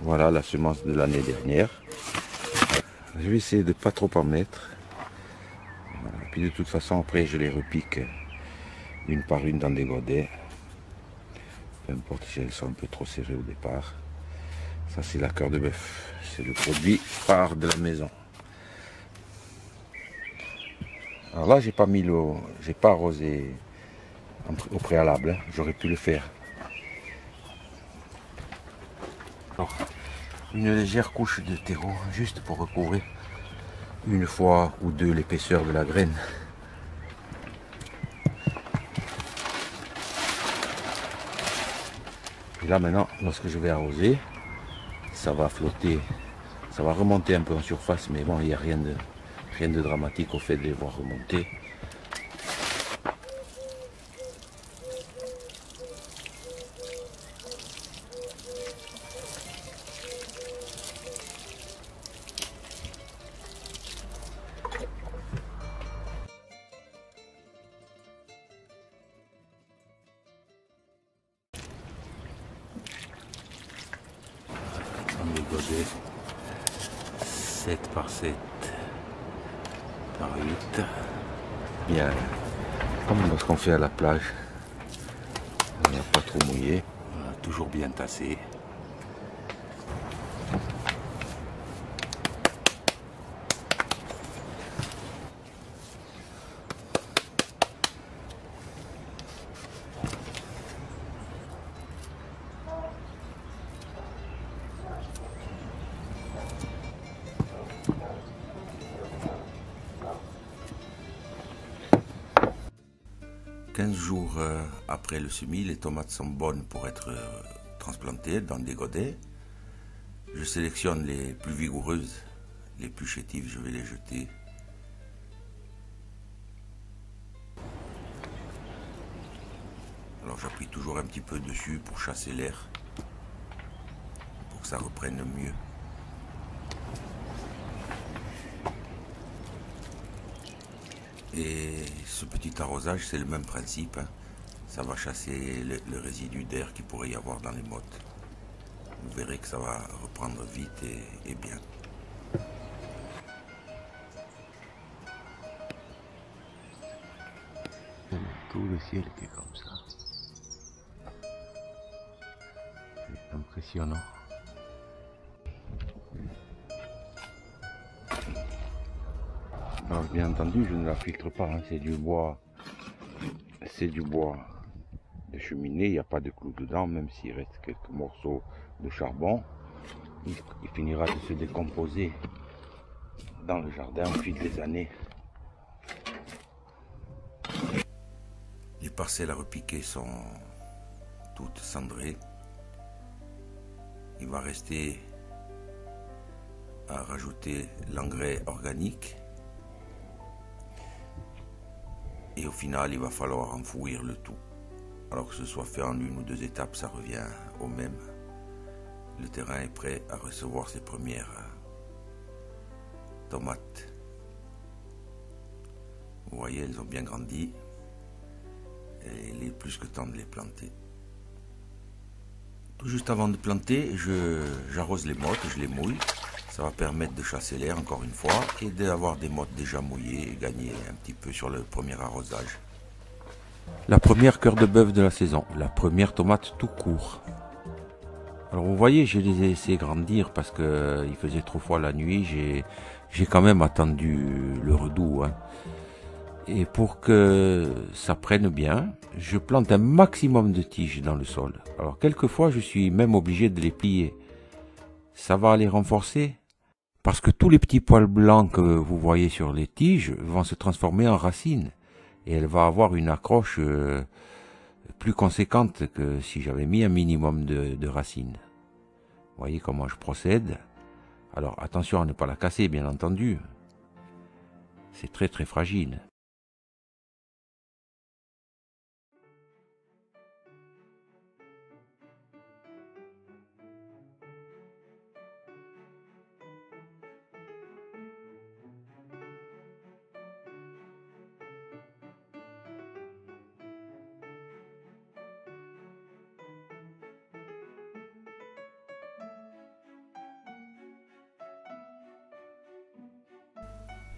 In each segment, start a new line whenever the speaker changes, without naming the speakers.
Voilà la semence de l'année dernière. Je vais essayer de ne pas trop en mettre. Voilà. Puis de toute façon, après, je les repique une par une dans des godets. Peu importe si elles sont un peu trop serrées au départ. Ça, c'est la cœur de bœuf. C'est le produit phare de la maison. Alors là, j'ai pas mis l'eau, j'ai pas arrosé au préalable. Hein. J'aurais pu le faire. Alors, une légère couche de terreau, juste pour recouvrir une fois ou deux l'épaisseur de la graine. Et là maintenant, lorsque je vais arroser, ça va flotter, ça va remonter un peu en surface, mais bon, il n'y a rien de dramatique au fait de les voir remonter. Dans les godets, 7 par 7 par 8. Bien, comme lorsqu'on fait à la plage, on n'a pas trop mouillé, voilà, toujours bien tassé. Jours après le semis, les tomates sont bonnes pour être transplantées dans des godets. Je sélectionne les plus vigoureuses, les plus chétives, je vais les jeter. Alors j'appuie toujours un petit peu dessus pour chasser l'air, pour que ça reprenne mieux. Et ce petit arrosage, c'est le même principe. Hein. Ça va chasser le résidu d'air qu'il pourrait y avoir dans les mottes. Vous verrez que ça va reprendre vite et bien. Tout le ciel qui est comme ça. C'est impressionnant. Alors, bien entendu, je ne la filtre pas, hein. C'est du bois de cheminée, il n'y a pas de clou dedans, même s'il reste quelques morceaux de charbon, il finira de se décomposer dans le jardin au fil des années. Les parcelles à repiquer sont toutes cendrées. Il va rester à rajouter l'engrais organique. Et au final, il va falloir enfouir le tout. Alors que ce soit fait en une ou deux étapes, ça revient au même. Le terrain est prêt à recevoir ses premières tomates. Vous voyez, elles ont bien grandi. Et il est plus que temps de les planter. Tout juste avant de planter, j'arrose les mottes, je les mouille. Ça va permettre de chasser l'air encore une fois et d'avoir des mottes déjà mouillées et gagner un petit peu sur le premier arrosage. La première cœur de bœuf de la saison, la première tomate tout court. Alors vous voyez, je les ai laissés grandir parce qu'il faisait trop froid la nuit, j'ai quand même attendu le redoux. Hein. Et pour que ça prenne bien, je plante un maximum de tiges dans le sol. Alors quelquefois, je suis même obligé de les plier. Ça va les renforcer parce que tous les petits poils blancs que vous voyez sur les tiges vont se transformer en racines. Et elle va avoir une accroche plus conséquente que si j'avais mis un minimum de racines. Vous voyez comment je procède. Alors attention à ne pas la casser, bien entendu. C'est très très fragile.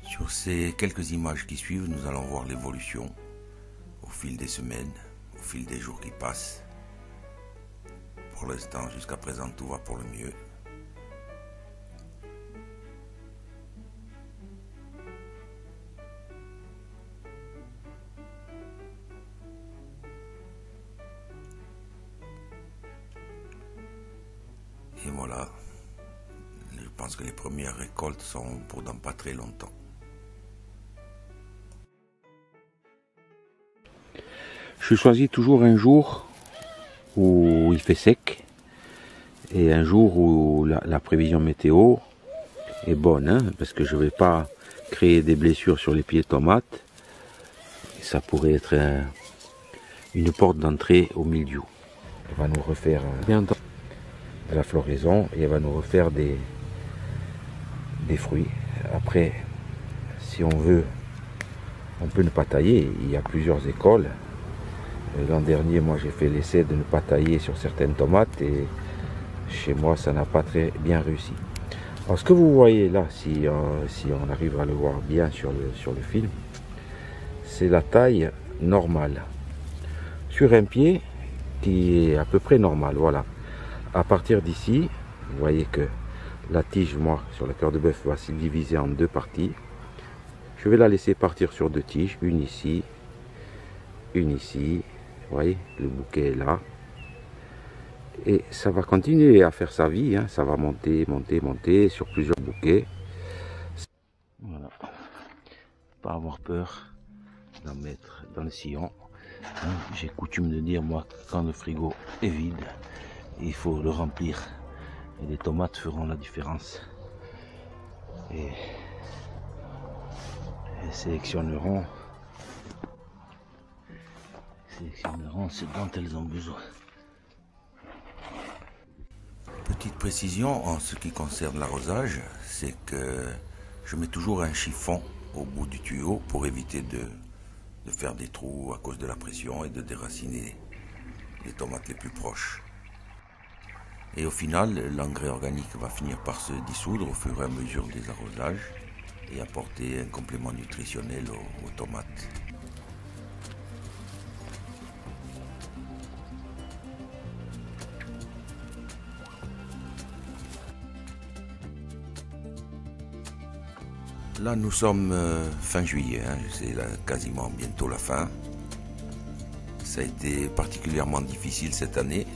Sur ces quelques images qui suivent, nous allons voir l'évolution au fil des semaines, au fil des jours qui passent. Pour l'instant, jusqu'à présent, tout va pour le mieux. Et voilà, je pense que les premières récoltes sont pour dans pas très longtemps.
Je choisis toujours un jour où il fait sec et un jour où la prévision météo est bonne, hein, parce que je ne vais pas créer des blessures sur les pieds de tomates. Ça pourrait être une porte d'entrée au mildiou. Elle va nous refaire bientôt la floraison et elle va nous refaire des fruits. Après, si on veut, on peut ne pas tailler. Il y a plusieurs écoles. L'an dernier, moi, j'ai fait l'essai de ne pas tailler sur certaines tomates et chez moi, ça n'a pas très bien réussi. Alors, ce que vous voyez là, si on arrive à le voir bien sur le film, c'est la taille normale. Sur un pied qui est à peu près normal, voilà. À partir d'ici, vous voyez que la tige, moi, sur le cœur de bœuf, va se diviser en deux parties. Je vais la laisser partir sur deux tiges, une ici, une ici. Vous voyez, le bouquet est là. Et ça va continuer à faire sa vie, hein. Ça va monter, monter, monter sur plusieurs bouquets. Voilà. Pas avoir peur d'en mettre dans le sillon. Hein. J'ai coutume de dire, moi, quand le frigo est vide, il faut le remplir. Et les tomates feront la différence. Et elles sélectionneront ce dont elles ont besoin.
Petite précision en ce qui concerne l'arrosage, c'est que je mets toujours un chiffon au bout du tuyau pour éviter de faire des trous à cause de la pression et de déraciner les tomates les plus proches. Et au final, l'engrais organique va finir par se dissoudre au fur et à mesure des arrosages et apporter un complément nutritionnel aux tomates. Là, nous sommes fin juillet, hein, c'est quasiment bientôt la fin. Ça a été particulièrement difficile cette année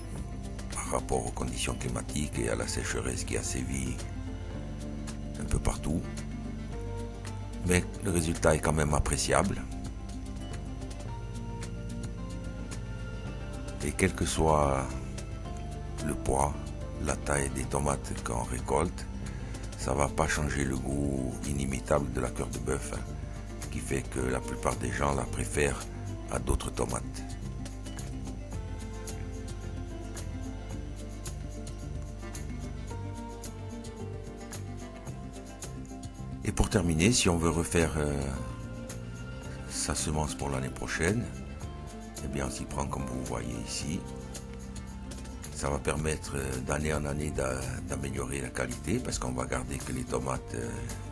par rapport aux conditions climatiques et à la sécheresse qui a sévi un peu partout. Mais le résultat est quand même appréciable. Et quel que soit le poids, la taille des tomates qu'on récolte, ça va pas changer le goût inimitable de la cœur de bœuf, hein, qui fait que la plupart des gens la préfèrent à d'autres tomates. Et pour terminer, si on veut refaire sa semence pour l'année prochaine, eh bien on s'y prend comme vous voyez ici. Ça va permettre d'année en année d'améliorer la qualité parce qu'on va garder que les tomates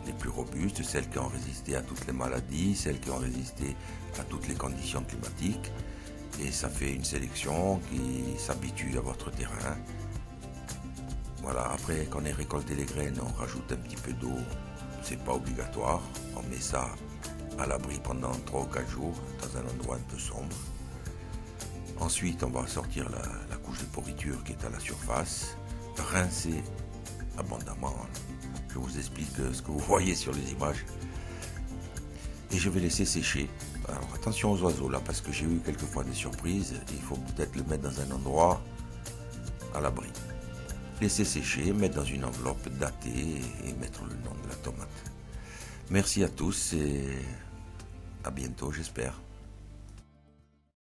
les plus robustes, celles qui ont résisté à toutes les maladies, celles qui ont résisté à toutes les conditions climatiques. Et ça fait une sélection qui s'habitue à votre terrain. Voilà, après qu'on ait récolté les graines, on rajoute un petit peu d'eau, c'est pas obligatoire. On met ça à l'abri pendant 3 ou 4 jours dans un endroit un peu sombre. Ensuite, on va sortir la couche de pourriture qui est à la surface, rincer abondamment. Je vous explique ce que vous voyez sur les images. Et je vais laisser sécher. Alors attention aux oiseaux là, parce que j'ai eu quelquefois des surprises. Il faut peut-être le mettre dans un endroit à l'abri. Laisser sécher, mettre dans une enveloppe datée et mettre le nom de la tomate. Merci à tous et à bientôt, j'espère.